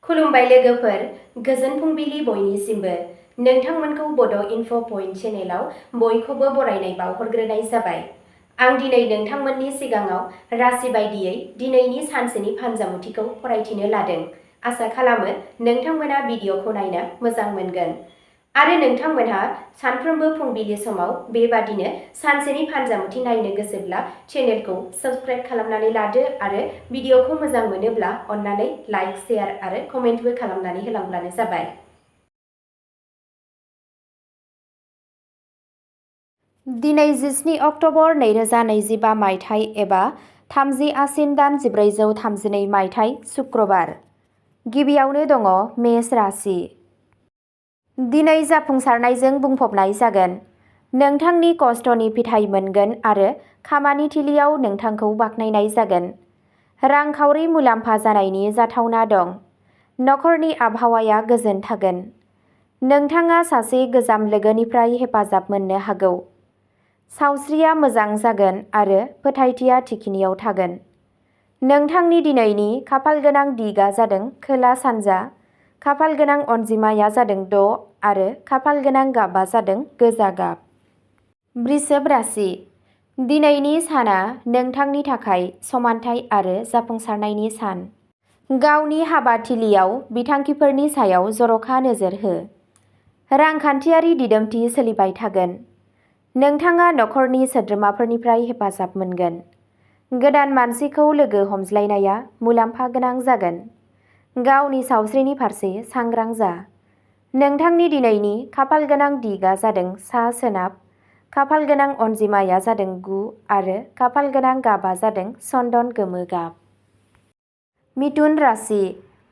खुलुमबाय लोगोफोर, गोजोन फुंबिलि बयनिसिमबो। नोंथांमोनखौ बड' इनफ' पइन्ट चेनेलाव बयखौबो बरायनाय बावहरग्रोनाय जाबाय। आं दिनै नोंथांमोननि सिगाङाव राशि बायदियै दिनैनि सानसेनि फानजामुथिखौ फरायथिनो लादों। आसा खालामो नोंथांमोना भिडिअखौ नायनो मोजां मोनगोन आरो नोंथांमोनहा सानफ्रोमबो फुंबिलि समाव बेबादिनो सानसेनि फानजामुथि नायनो गोसोब्ला चेनेलखौ साबस्क्राइब खालामनानै लादो आरो भिडिअखौ मोजां मोनोब्ला अन्नानै लाइक, शेयार आरो कमेन्टबो खालामनानै होलांब्लानो जाबाय। दिनै 17 अक्ट'बर 2025 मायथाइ एबा 30 आसिन दान 1432 मायथाइ शुक्रबार। गिबियावनो दङ मेष राशि। दिनै जाफुंसारनायजों बुंफबनाय जागोन। नोंथांनि खस्थ'नि फिथाइ मोनगोन आरो खामानि थिलियाव नोंथांखौ बाख्नायनाय जागोन। रांखावरि मुलाम्फा जानायनि जाथावना दं। नखरनि आबहावाया गोजोन थागोन। नोंथाङा सासे गोजाम लोगोनिफ्राय हेफाजाब मोननो हागौ। सावस्रिया मोजां जागोन आरो फोथायथिया थिखिनियाव थागोन। नोंथांनि दिनैनि खाफालगोनां दिगआ जादों खोला-सानजा। खाफालगोनां अनजिमाया जादों 6 आरो खाफालगोनां गाबआ जादों गोजा गाब। वृषभ राशि। दिनैनि साना नोंथांनि थाखाय समानथाय आरो जाफुंसारनायनि सान। गावनि हाबाथिलियाव बिथांखिफोरनि सायाव जर'खा नोजोर हो। रांखान्थियारि दिदोमथि सोलिबाय थागोन। नोंथाङा नखरनि सोद्रोमाफोरनिफ्राय हेफाजाब मोनगोन। गोदान मानसिखौ लोगो हमज्लायनाया मुलाम्फा गोनां जागोन। गावनि सावस्रिनि फारसे सांग्रां जा। नोंथांनि दिनैनि खाफालगोनां दिगआ जादों सा-सोनाब। खाफालगोनां अनजिमाया जादों 9 आरो खाफालगोनां गाबआ जादों चन्दन गोमो गाब। मिथुन राशि।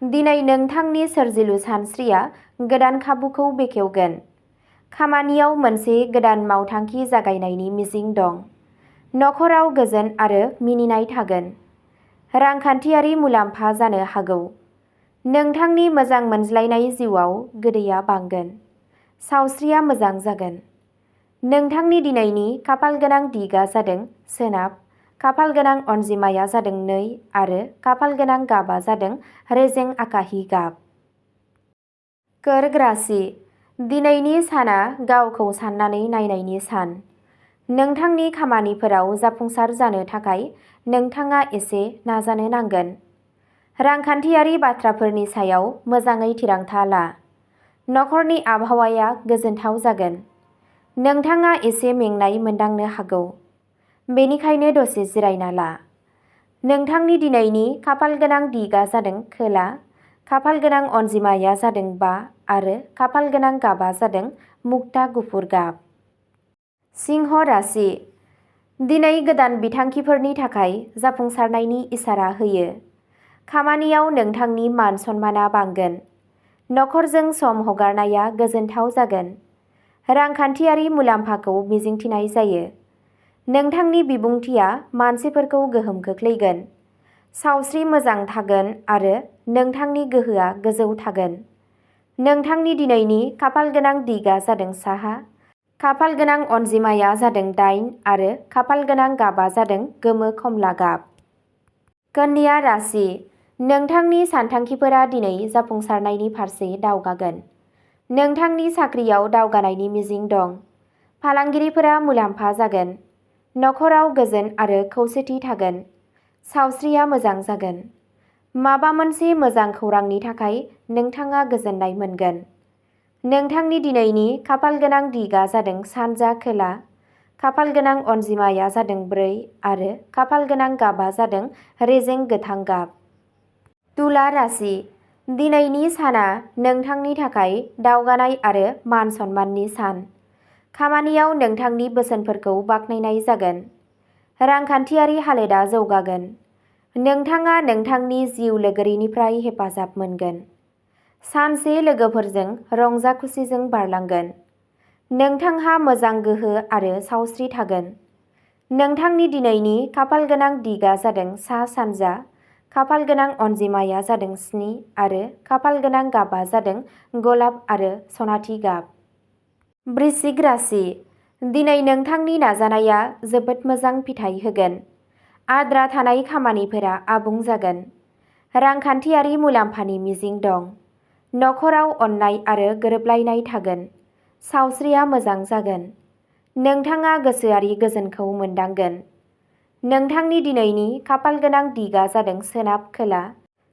दिनै नोंथांनि सोरजिलु सानस्रिया गोदान खाबुखौ बेखेवगोन। खामानियाव मोनसे गोदान मावथांखि जागायनायनि मिजिं दं। नखराव गोजोन आरो मिनिनाय थागोन। रांखान्थियारि मुलाम्फा जानो हागौ। नोंथांनि मोजां मोनज्लायनाय जिउआव गोदैया बांगोन। सावस्रिया मोजां जागोन। नोंथांनि दिनैनि खाफालगोनां दिगआ जादों सोनाब। खाफालगोनां अनजिमाया जादों 2 आरो खाफालगोनां गाबआ जादों रेजें आकाहि गाब। कर्क राशि। दिनैनि साना गावखौ साननानै नायनायनि सान। नोंथांनि खामानिफोराव जाफुंसार जानो थाखाय नोंथाङा एसे नाजानो नांगोन। रांखान्थियारि बाथ्राफोरनि सायाव मोजाङै थिरांथा ला। नखरनि आबहावाया गोजोनथाव जागोन। नोंथाङा एसे मेंनाय मोनदांनो हागौ। बेनिखायनो दसे जिरायना ला। नोंथांनि दिनैनि खाफालगोनां दिगआ जादों खोला। खाफालगोनां अनजिमाया जादों 5 आरो खाफालगोनां गाबआ जादों मुक्ता गुफुर गाब। सिंह राशि। दिनै गोदान बिथांखिफोरनि थाखाय जाफुंसारनायनि इसारा होयो। खामानियाव नोंथांनि मान-सन्माना बांगोन। नखरजों सम हगारनाया गोजोनथाव जागोन। रांखान्थियारि मुलाम्फाखौ मिजिंथिनाय जायो। नोंथांनि बिबुंथिया मानसिफोरखौ गोहोम खोख्लैगोन। सावस्रि मोजां थागोन आरो नोंथांनि गोहोआ गोजौ थागोन। नोंथांनि दिनैनि खाफालगोनां दिगआ जादों साहा। खाफालगोनां अनजिमाया जादों 8 आरो खाफालगोनां गाबआ जादों गोमो खमला गाब। कन्या राशि। नोंथांनि सानथांखिफोरा दिनै जाफुंसारनायनि फारसे दावगागोन। नोंथांनि साख्रियाव दावगानायनि मिजिं दं। फालांगिरिफोरा मुलाम्फा जागोन। नखराव गोजोन आरो खौसेथि थागोन। सावस्रिया मोजां जागोन। माबा मोनसे मोजां खौरांनि थाखाय नोंथाङा गोजोननाय मोनगोन। नोंथांनि दिनैनि खाफालगोनां दिगआ जादों सानजा खोला। खाफालगोनां अनजिमाया जादों 4 आरो खाफालगोनां गाबआ जादों रेजें गोथां गाब। तुला राशि। दिनैनि साना नोंथांनि थाखाय दावगानाय आरो मान-सन्माननि सान। खामानियाव नोंथांनि बोसोनफोरखौ बाख्नायनाय जागोन। रांखान्थियारि हालोदआ जौगागोन। नोंथाङा नोंथांनि जिउ लोगोरिनिफ्राय हेफाजाब मोनगोन। सानसे लोगोफोरजों रंजा-खुसिजों बारलांगोन। नोंथांहा मोजां गोहो आरो सावस्रि थागोन। नोंथांनि दिनैनि खाफालगोनां दिगआ जादों सा-सानजा। खाफालगोनां अनजिमाया जादों 7 आरो खाफालगोनां गाबआ जादों गलाब आरो सनाथि गाब। वृश्चिक राशि। दिनै नोंथांनि नाजानाया जोबोद मोजां फिथाइ होगोन। आद्रा थानाय खामानिफोरा आबुं जागोन। रांखान्थियारि मुलाम्फानि मिजिं दं। नखराव अननाय आरो गोरोबलायनाय थागोन। सावस्रिया मोजां जागोन। नोंथाङा गोसोआरि गोजोनखौ मोनदांगोन। नोंथांनि दिनैनि खाफालगोनां दिगा जादों सोनाब खोला।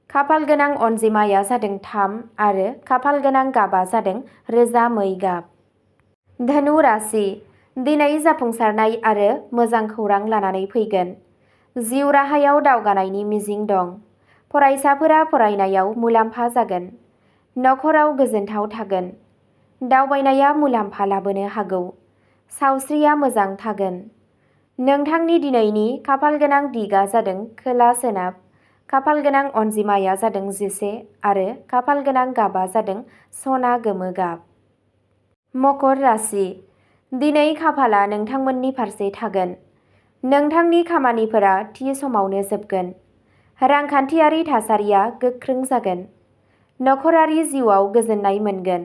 खाफालगोनां अनजिमाया जादों 3 आरो खाफालगोनां गाबा जादों रोजा मै गाब। धनु राशि दिनै जाफुंसारनाय आरो मोजां खौरां लानानै फैगोन। जिउ राहायाव दावगानायनि मिजिं दं। फरायसाफोरा फरायनायाव मुलाम्फा जागोन। नखराव गोजोनथाव थागोन। दावबायनाया मुलाम्फा लाबोनो हागौ। सावस्रिया मोजां थागोन। नोंथांनि दिनैनि खाफालगोनां दिगा जादों खोला सोनाब। खाफालगोनां अनजिमाया जादों 11 आरो खाफालगोनां गाबा जादों सना गोमो गाब। मकर राशि दिनै खाफाला नोंथांमोननि फारसे थागोन। नोंथांनि खामानिफोरा थि समावनो जोबगोन। रांखान्थियारि थासारिया गोख्रों जागोन। नखरारि जिउआव गोजोननाय मोनगोन।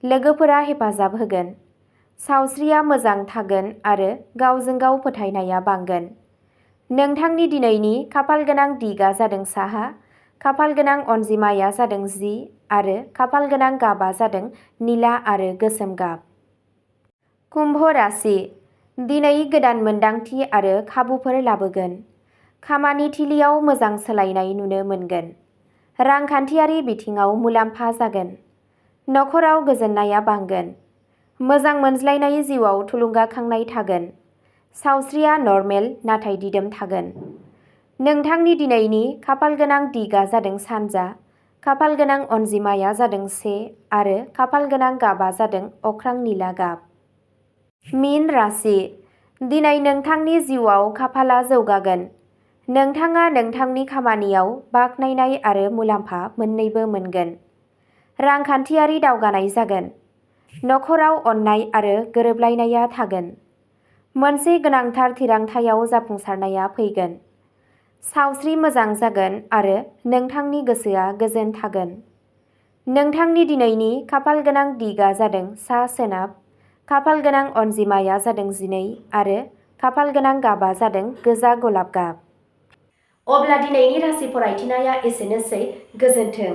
लोगोफोरा हेफाजाब होगोन। सावस्रिया मोजां थागोन आरो गावजों गाव फोथायनाया बांगोन। नोंथांनि दिनैनि खाफालगोनां दिगा जादों साहा। खाफालगोनां अनजिमाया जादों 10 आरो खाफालगोनां गाबा जादों निला आरो गोसोम गाब। कुम्भ राशि दिनै गोदान मोनदांथि आरो खाबुफोर लाबोगोन। खामानि थिलियाव मोजां सोलायनाय नुनो मोनगोन। रांखान्थियारि बिथिङाव मुलाम्फा जागोन। नखराव गोजोननाया बांगोन। मोजां मोनज्लायनाय जिउआव थुलुंगाखांनाय थागोन। सावस्रिया नर्मेल नाथाय दिदोम थागोन। नोंथांनि दिनैनि खाफालगोनां दिगा जादों सानजा। खाफालगोनां अनजिमाया जादों 1 आरो खाफालगोनां गाबा जादों अख्रां निला गाब। मीन राशि दिनै नोंथांनि जिउआव खाफाला जौगागोन। नोंथाङा नोंथांनि खामानियाव बाख्नायनाय आरो मुलाम्फा मोन्नैबो मोनगोन। रांखान्थियारि दावगानाय जागोन। नखराव अननाय आरो गोरोबलायनाया थागोन। मोनसे गोनांथार थिरांथायाव जाफुंसारनाया फैगोन। सावस्रि मोजां जागोन आरो नोंथांनि गोसोआ गोजोन थागोन। नोंथांनि दिनैनि खाफालगोनां दिगा जादों सा सोनाब। खाफालगोनां अनजिमाया जादों 12 आरो खाफालगोनां गाबा जादों गोजा गलाब गाब। अब्ला दिनैनि राशि फरायथिनाया एसेनोसै। गोजोन्थों।